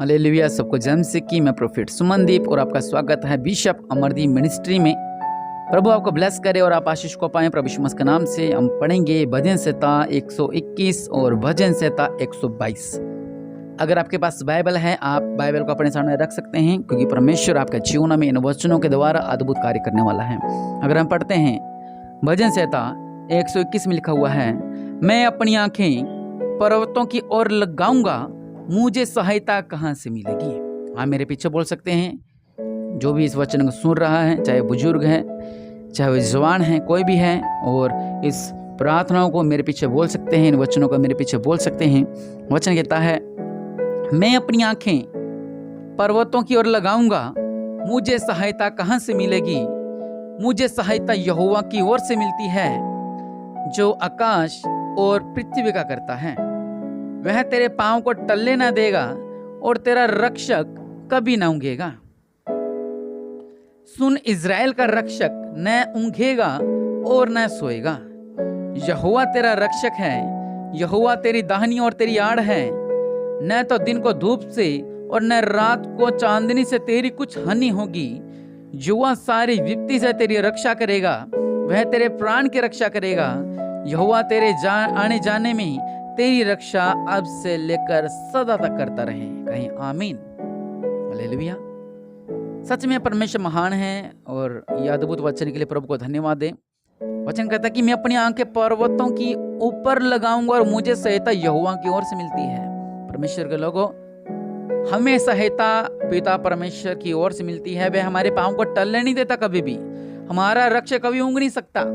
Hallelujah. सबको जन्म से की मैं प्रोफेट सुमनदीप और आपका स्वागत है बिशप अमरदीप मिनिस्ट्री में। प्रभु आपको ब्लेस करे और आप आशीष को पाएं। प्रभु यीशु मसीह के नाम से हम पढ़ेंगे भजन संहिता 121 और भजन संहिता 122। अगर आपके पास बाइबल है, आप बाइबल को अपने सामने रख सकते हैं, क्योंकि परमेश्वर आपके जीवन में इन वचनों के द्वारा अद्भुत कार्य करने वाला है। अगर हम पढ़ते हैं भजन संहिता 121 में लिखा हुआ है, मैं अपनी आंखें पर्वतों की ओर लगाऊंगा, मुझे सहायता कहाँ से मिलेगी। हाँ, मेरे पीछे बोल सकते हैं। जो भी इस वचन को सुन रहा है, चाहे बुजुर्ग है, चाहे वो जवान है, कोई भी है, और इस प्रार्थनाओं को मेरे पीछे बोल सकते हैं, इन वचनों को मेरे पीछे बोल सकते हैं। वचन कहता है, मैं अपनी आंखें पर्वतों की ओर लगाऊंगा, मुझे सहायता कहाँ से मिलेगी। मुझे सहायता यहोवा की ओर से मिलती है, जो आकाश और पृथ्वी का करता है। वह तेरे पांव को टलने न देगा और तेरा रक्षक कभी न ऊंघेगा। सुन, इज़राइल का रक्षक न ऊंघेगा और न सोएगा। यहोवा तेरा रक्षक है, यहोवा तेरी दाहिनी और तेरी आड़ है। न तो दिन को धूप से और न रात को चांदनी से तेरी कुछ हानि होगी। यहोवा सारी विपत्ति से तेरी रक्षा करेगा, वह तेरे प्राण की रक्षा करेगा। यहोवा तेरे आने जाने में तेरी रक्षा अब से लेकर सदा तक करता रहे। कहीं आमीन। हालेलुया। सच में परमेश्वर महान है और यह अद्भुत वचन के लिए प्रभु को धन्यवाद दें। वचन कहता है कि मैं अपनी आंखें पर्वतों की ऊपर लगाऊंगा और मुझे सहायता यहोवा की ओर से मिलती है। परमेश्वर के लोगों, हमें सहायता पिता परमेश्वर की ओर से मिलती है। वह हमारे पांव को टलने नहीं देता कभी भी। हमारा रक्षक कभी ऊँग नहीं सकता।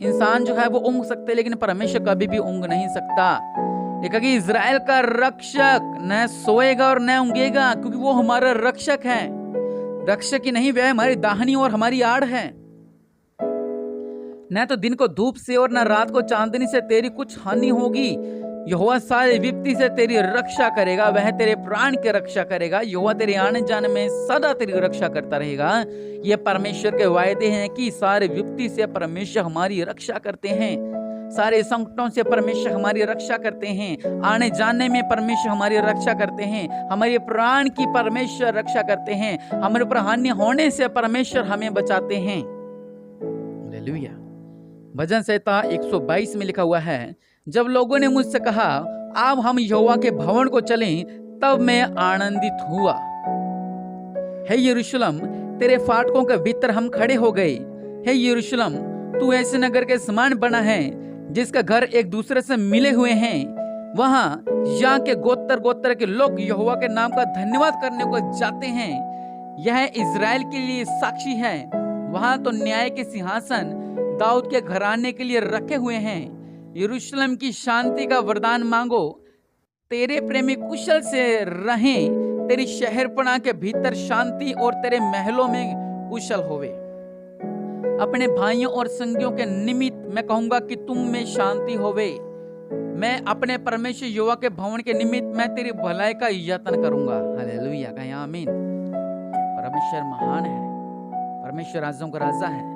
इंसान जो है वो ऊँग सकते, लेकिन परमेश्वर कभी भी ऊँग नहीं सकता। लिखा कि इज़राइल का रक्षक न सोएगा और न ऊँगेगा, क्योंकि वो हमारा रक्षक है। रक्षक ही नहीं, वह हमारी दाहिनी और हमारी आड़ है। न तो दिन को धूप से और न रात को चांदनी से तेरी कुछ हानि होगी। यहोवा सारी विपत्ति से तेरी रक्षा करेगा, वह तेरे प्राण की रक्षा करेगा। यहोवा तेरे आने जाने में सदा तेरी रक्षा करता रहेगा। ये परमेश्वर के वायदे हैं कि सारे विपत्ति से परमेश्वर हमारी रक्षा करते हैं, सारे संकटों से परमेश्वर हमारी रक्षा करते हैं, आने जाने में परमेश्वर हमारी रक्षा करते हैं, हमारे प्राण की परमेश्वर रक्षा करते हैं, हमारे ऊपर हानि होने से परमेश्वर हमें बचाते हैं। हालेलुया। भजन संहिता 122 में लिखा हुआ है, जब लोगों ने मुझसे कहा अब हम यहोवा के भवन को चलें, तब मैं आनंदित हुआ। हे यरूशलेम, तेरे फाटकों के भीतर हम खड़े हो गए। हे यरूशलेम, तू ऐसे नगर के समान बना है जिसका घर एक दूसरे से मिले हुए हैं। वहां यहाँ के गोत्र गोत्र के लोग यहोवा के नाम का धन्यवाद करने को जाते हैं। यह इज़राइल के लिए साक्षी है। वहां तो न्याय के सिंहासन दाऊद के घराने के लिए रखे हुए हैं। यरूशलेम की शांति का वरदान मांगो, तेरे प्रेमी कुशल से रहें। तेरी शहरपनाह के भीतर शांति और तेरे महलों में कुशल होवे। अपने भाइयों और संगियों के निमित्त मैं कहूंगा कि तुम में शांति होवे। मैं अपने परमेश्वर यहोवा के भवन के निमित्त मैं तेरी भलाई का यत्न करूंगा। हालेलुया। कहीं आमीन। परमेश्वर महान है, परमेश्वर राजाओं का राजा है।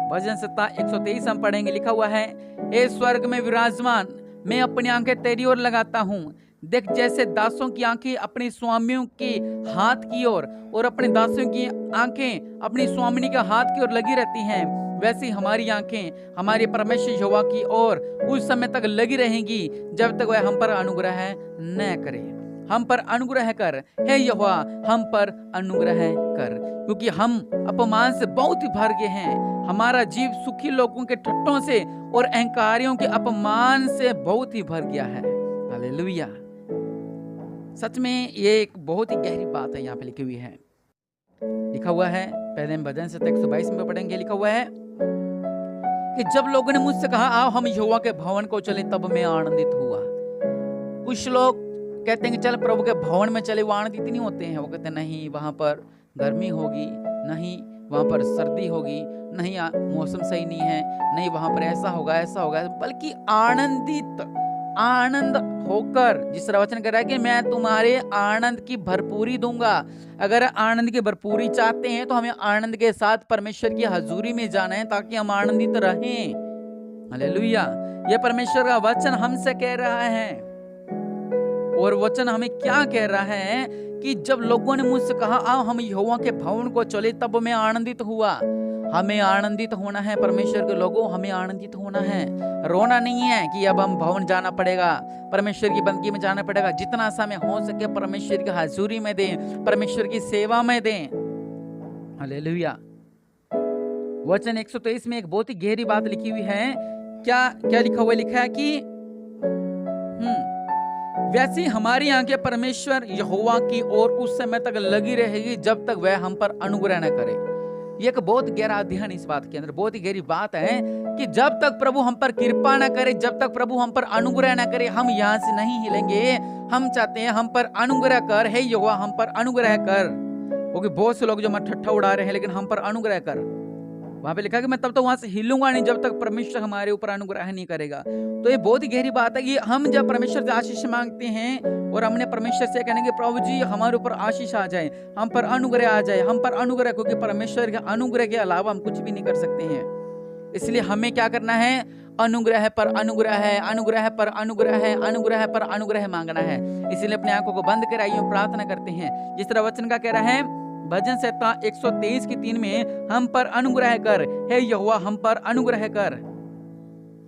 भजन संहिता 123 हम पढ़ेंगे। लिखा हुआ है, हे स्वर्ग में विराजमान, मैं अपनी आंखें तेरी ओर लगाता हूँ। देख, जैसे दासों की आंखें अपने स्वामियों के हाथ की ओर और अपने दासों की आंखें अपनी स्वामिनी के हाथ की ओर लगी रहती हैं, वैसे हमारी आंखें हमारे परमेश्वर यहोवा की ओर उस समय तक लगी रहेंगी जब तक वह हम पर अनुग्रह न करे। हम पर अनुग्रह कर, हे यहोवा, हम पर अनुग्रह कर, क्योंकि हम अपमान से बहुत ही भर गए हैं। हमारा जीव सुखी लोगों के ठट्टों से और अहंकारियों के अपमान से बहुत ही भर गया है। हालेलुया। सच में ये एक बहुत ही गहरी बात है यहाँ पे लिखी हुई है। लिखा हुआ है, पहले हम भजन संहिता 122 में पढ़ेंगे। लिखा हुआ है कि जब लोगों ने मुझसे कहा आओ हम यहोवा के भवन को चले, तब मैं आनंदित हुआ। कुछ लोग कहते हैं कि चल प्रभु के भवन में चले, वो आनंदित नहीं होते हैं। वो कहते हैं नहीं, वहां पर गर्मी होगी, नहीं वहां पर सर्दी होगी, नहीं मौसम सही नहीं है, नहीं वहां पर ऐसा होगा ऐसा होगा, बल्कि आनंद होकर, जिस तरह वचन कह रहा है कि मैं तुम्हारे आनंद की भरपूरी दूंगा। अगर आनंद की भरपूरी चाहते हैं तो हमें आनंद के साथ परमेश्वर की हजूरी में जाना है, ताकि हम आनंदित रहें। हालेलुया। यह परमेश्वर का वचन हमसे कह रहा है। और वचन हमें क्या कह रहा है कि जब लोगों ने मुझसे कहा आओ हम यहोवा के भवन को चले, तब मैं आनंदित हुआ। हमें आनंदित होना है परमेश्वर के लोगों, हमें आनंदित होना है। रोना नहीं है कि अब हम भवन जाना पड़ेगा, परमेश्वर की बंदगी में जाना पड़ेगा। जितना समय हो सके परमेश्वर की हाजुरी में दें, परमेश्वर की सेवा में दें। हालेलुया। वचन 123 में एक बहुत ही गहरी बात लिखी हुई है। क्या क्या लिखा हुआ? लिखा है कि वैसी हमारी आंखें परमेश्वर यहोवा की ओर उस समय तक लगी रहेगी जब तक वह हम पर अनुग्रह न करे। ये एक बहुत गहरा अध्ययन इस बात के अंदर, बहुत ही गहरी बात है कि जब तक प्रभु हम पर कृपा ना करे, जब तक प्रभु हम पर अनुग्रह ना करे, हम यहाँ से नहीं हिलेंगे। हम चाहते हैं हम पर अनुग्रह कर, हे यहोवा हम पर अनुग्रह कर। क्योंकि बहुत से लोग जो ठट्ठा उड़ा रहे हैं, लेकिन हम पर अनुग्रह कर। वहां पे लिखा कि मैं तब तक वहां से हिलूंगा नहीं जब तक परमेश्वर हमारे ऊपर अनुग्रह नहीं करेगा। तो ये बहुत ही गहरी बात है कि हम जब परमेश्वर से आशीष मांगते हैं और हमने परमेश्वर से कहने के प्रभु जी हमारे ऊपर आशीष आ जाए, हम पर अनुग्रह आ जाए, हम पर अनुग्रह, क्योंकि परमेश्वर के अनुग्रह के अलावा हम कुछ भी नहीं कर सकते हैं। इसलिए हमें क्या करना है? अनुग्रह पर अनुग्रह है, अनुग्रह पर अनुग्रह है, अनुग्रह पर अनुग्रह मांगना है। इसलिए अपनी आंखों को बंद कराइए, प्रार्थना करते हैं जिस तरह वचन का कह रहा है भजन संहिता 123 की 3 में, हम पर अनुग्रह कर, हे यहोवा हम पर अनुग्रह कर।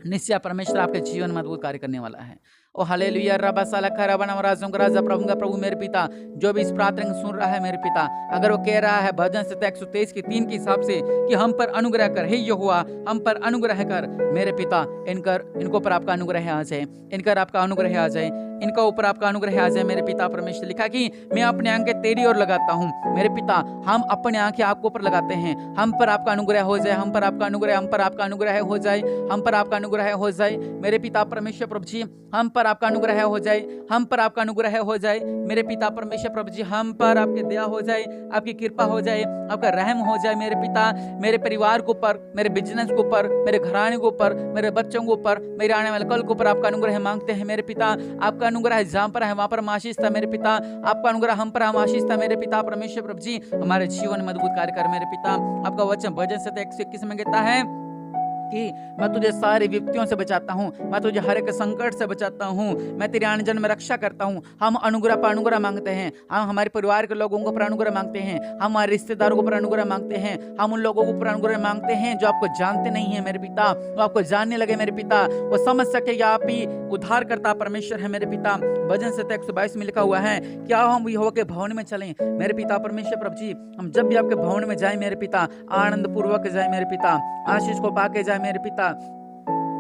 निश्चय परमेश्वर आपके जीवन में अद्भुत कार्य करने वाला है। ओ हालेलुया। रबा साला खरा बना राजों का राजा प्रभु का प्रभु मेरे पिता, जो भी इस प्रार्थना को सुन रहा है मेरे पिता, अगर वो कह रहा है भजन संहिता 123 की 3 के हिसाब से कि हम पर अनुग्रह कर, हे यहोवा हम पर अनुग्रह कर मेरे पिता, इनको पर आपका अनुग्रह आ जाए, इनकर आपका अनुग्रह आ जाए, इनका ऊपर आपका अनुग्रह आ जाए मेरे पिता परमेश्वर। लिखा कि मैं अपनी आंखें तेरी ओर लगाता हूँ मेरे पिता, हम अपनी आंखें आपके ऊपर लगाते हैं। हम पर आपका अनुग्रह हो जाए, हम पर आपका अनुग्रह, हम पर आपका अनुग्रह हो जाए, हम पर आपका अनुग्रह हो जाए मेरे पिता परमेश्वर प्रभु जी, हम पर आपका अनुग्रह हो जाए, हम पर आपका अनुग्रह हो जाए मेरे पिता परमेश्वर प्रभु जी, हम पर आपकी दया हो जाए, आपकी कृपा हो जाए, आपका रहम हो जाए मेरे पिता। मेरे परिवार के ऊपर, मेरे बिजनेस के ऊपर, मेरे घराने के ऊपर, मेरे बच्चों के ऊपर, मेरे आने वाले कल के ऊपर आपका अनुग्रह मांगते हैं मेरे पिता। आपका अनुग्रह जहां पर है वहां पर हम आशीष था मेरे पिता, आपका अनुग्रह हम पर हम आशीष था मेरे पिता परमेश्वर प्रभु जी। हमारे जीवन में अद्भुत कार्य कर मेरे पिता। आपका वचन भजन संहिता 121 में कहता है कि मैं तुझे सारी विपत्तियों से बचाता हूँ, मैं तुझे हर एक संकट से बचाता हूँ, मैं तेरे आने जन्म में रक्षा करता हूँ। हम अनुग्रह पर अनुग्रह मांगते हैं, हम हमारे परिवार के लोगों को पर अनुग्रह मांगते हैं, हम हमारे रिश्तेदारों को पर अनुग्रह मांगते हैं, हम उन लोगों को पर अनुग्रह मांगते हैं जो आपको जानते नहीं है मेरे पिता, वो आपको जानने लगे मेरे पिता, वो समझ सके कि आप ही उद्धार करता परमेश्वर है मेरे पिता। भजन संहिता 122 में लिखा हुआ है क्या हम यहोवा के भवन में चलें मेरे पिता परमेश्वर प्रभु जी। हम जब भी आपके भवन में जाए मेरे पिता, आनंद पूर्वक जाए मेरे पिता, आशीष को पाके जाए मेरे पिता।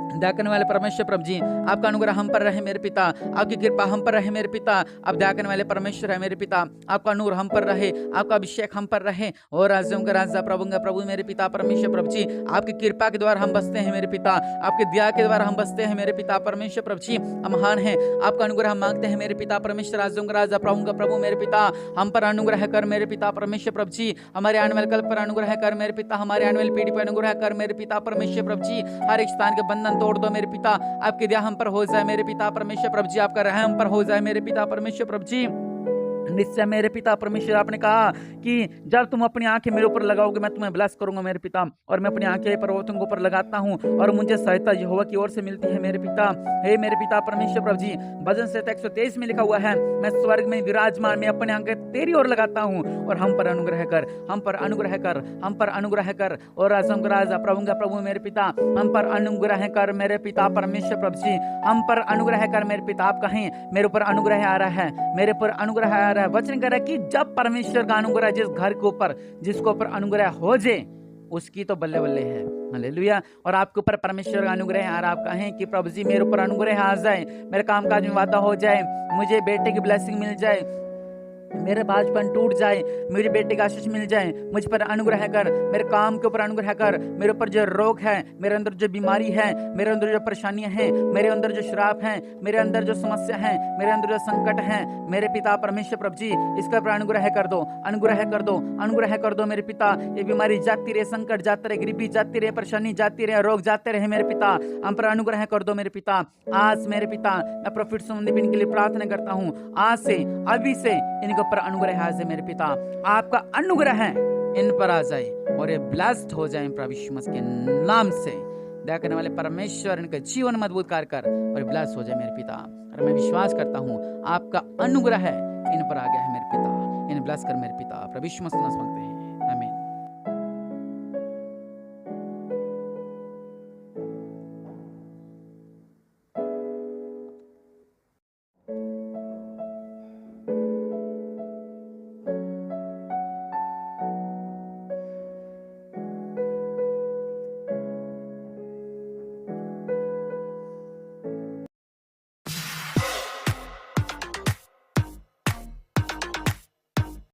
दया करने वाले परमेश्वर प्रभु जी, आपका अनुग्रह हम पर रहे मेरे पिता, आपकी कृपा हम पर रहे मेरे पिता। आप दया करने वाले परमेश्वर है मेरे पिता, आपका नूर हम पर रहे, आपका अभिषेक हम पर रहे। और राज्यों का राजा प्रभु का प्रभु मेरे पिता परमेश्वर प्रभु जी, आपकी कृपा के द्वारा हम बसते हैं मेरे पिता, आपकी दया के द्वारा हम बसते हैं मेरे पिता परमेश्वर प्रभु जी। हम महान हैं, आपका अनुग्रह हम मांगते हैं मेरे पिता परमेश्वर। राज्यों का राजा प्रभु का प्रभु मेरे पिता, हम पर अनुग्रह कर मेरे पिता परमेश्वर प्रभु जी। हमारे आने वाले कल पर अनुग्रह कर मेरे पिता, हमारे आने वाली पीढ़ी पर अनुग्रह कर मेरे पिता परमेश्वर प्रभु जी। हर एक स्थान के बंधन तोड़ दो मेरे पिता, आपकी दया हम पर हो जाए मेरे पिता परमेश्वर प्रभु जी, आपका रहम हम पर हो जाए मेरे पिता परमेश्वर प्रभु जी। निश्चय मेरे पिता परमेश्वर, आपने कहा कि जब तुम अपनी आंखें मेरे ऊपर लगाओगे मैं तुम्हें ब्लेस करूंगा मेरे पिता, और मैं अपनी आंखें पर्वतों के ऊपर लगाता हूं और मुझे सहायता यहोवा की ओर से मिलती है मेरे पिता। हे मेरे पिता परमेश्वर प्रभु जी, भजन संहिता 123 में लिखा हुआ है मैं स्वर्ग में विराजमान, मैं अपनी आंखें तेरी ओर लगाता हूं और हम पर अनुग्रह कर, हम पर अनुग्रह कर, हम पर अनुग्रह कर। और राजा का राजा प्रभु का प्रभु मेरे पिता, हम पर अनुग्रह कर मेरे पिता परमेश्वर प्रभु जी, हम पर अनुग्रह कर मेरे पिता। आप कहें मेरे ऊपर अनुग्रह आ रहा है, मेरे पर अनुग्रह आ रहा है। वचन कह रहा है कि जब परमेश्वर का अनुग्रह जिस घर के ऊपर, जिसके ऊपर अनुग्रह हो जाए उसकी तो बल्ले बल्ले है। हालेलुया। और आपके ऊपर परमेश्वर का अनुग्रह आ रहा, आप कहें कि प्रभु जी मेरे ऊपर अनुग्रह आ जाए, मेरे कामकाज में वादा हो जाए, मुझे बेटे की ब्लेसिंग मिल जाए, मेरे बाजपन टूट जाए, मेरी बेटे का आशीष मिल जाए, मुझ पर अनुग्रह कर, मेरे काम के ऊपर अनुग्रह कर, मेरे ऊपर जो रोग है, मेरे अंदर जो बीमारी है, मेरे अंदर जो परेशानियां हैं, मेरे अंदर जो श्राप हैं, मेरे अंदर जो समस्या है, मेरे अंदर जो संकट है मेरे पिता परमेश्वर प्रभु जी, इसका ऊपर अनुग्रह कर दो, अनुग्रह कर दो, अनुग्रह कर दो मेरे पिता। ये बीमारी जाती रहे, संकट जाते रहे, गरीबी जाती रहे, परेशानी जाती रहे, रोग जाते रहे मेरे पिता, हम पर अनुग्रह कर दो मेरे पिता। आज मेरे पिता मैं प्रॉफिट सुमनदीप इनके लिए प्रार्थना करता हूँ, आज से अभी से इनके ऊपर अनुग्रह आ जाए मेरे पिता, आपका अनुग्रह है इन पर आ जाए और ये ब्लेस्ड हो जाए प्रभु यीशु मसीह के नाम से। दया करने वाले परमेश्वर इनका जीवन मजबूत कार्य कर और ब्लेस हो जाए मेरे पिता। और मैं विश्वास करता हूँ आपका अनुग्रह है इन पर आ गया है मेरे पिता, इन ब्लेस कर मेरे पिता। प्रभु यीशु मसीह नाम से मांगते हैं,